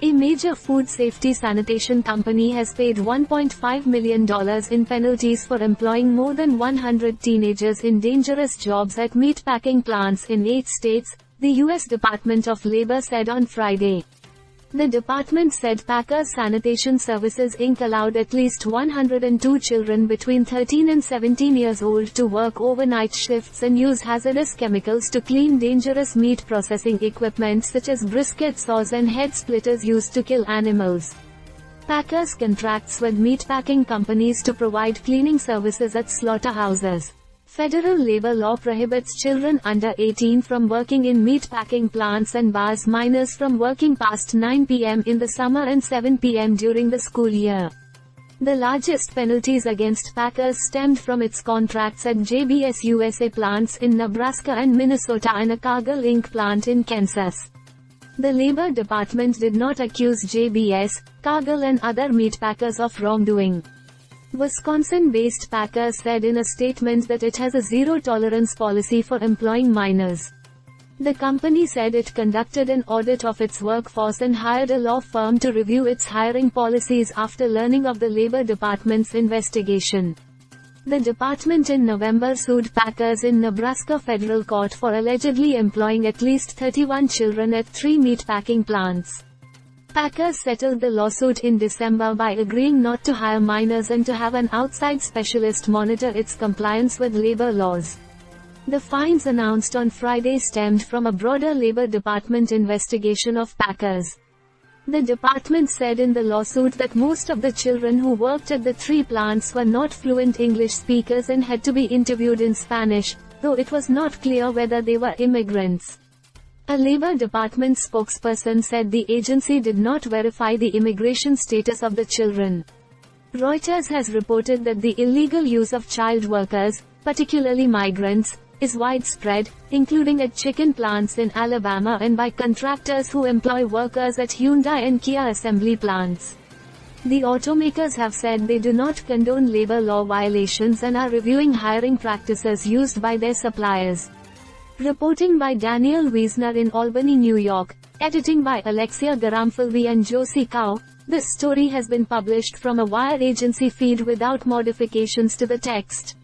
A major food safety sanitation company has paid $1.5 million in penalties for employing more than 100 teenagers in dangerous jobs at meatpacking plants in 8 states, the U.S. Department of Labor said on Friday. The department said Packers Sanitation Services Inc. allowed at least 102 children between 13 and 17 years old to work overnight shifts and use hazardous chemicals to clean dangerous meat processing equipment such as brisket saws and head splitters used to kill animals. Packers contracts with meatpacking companies to provide cleaning services at slaughterhouses. Federal labor law prohibits children under 18 from working in meatpacking plants and bars minors from working past 9 p.m. in the summer and 7 p.m. during the school year. The largest penalties against Packers stemmed from its contracts at JBS USA plants in Nebraska and Minnesota and a Cargill Inc. plant in Kansas. The Labor Department did not accuse JBS, Cargill and other meatpackers of wrongdoing. Wisconsin-based Packers said in a statement that it has a zero-tolerance policy for employing minors. The company said it conducted an audit of its workforce and hired a law firm to review its hiring policies after learning of the Labor Department's investigation. The department in November sued Packers in Nebraska federal court for allegedly employing at least 31 children at 3 meatpacking plants. Packers settled the lawsuit in December by agreeing not to hire minors and to have an outside specialist monitor its compliance with labor laws. The fines announced on Friday stemmed from a broader Labor Department investigation of Packers. The department said in the lawsuit that most of the children who worked at the 3 plants were not fluent English speakers and had to be interviewed in Spanish, though it was not clear whether they were immigrants. A Labor Department spokesperson said the agency did not verify the immigration status of the children. Reuters has reported that the illegal use of child workers, particularly migrants, is widespread, including at chicken plants in Alabama and by contractors who employ workers at Hyundai and Kia assembly plants. The automakers have said they do not condone labor law violations and are reviewing hiring practices used by their suppliers. Reporting by Daniel Wiesner in Albany, New York. Editing by Alexia Garamfalvi and Josie Cow. This story has been published from a Wire agency feed without modifications to the text.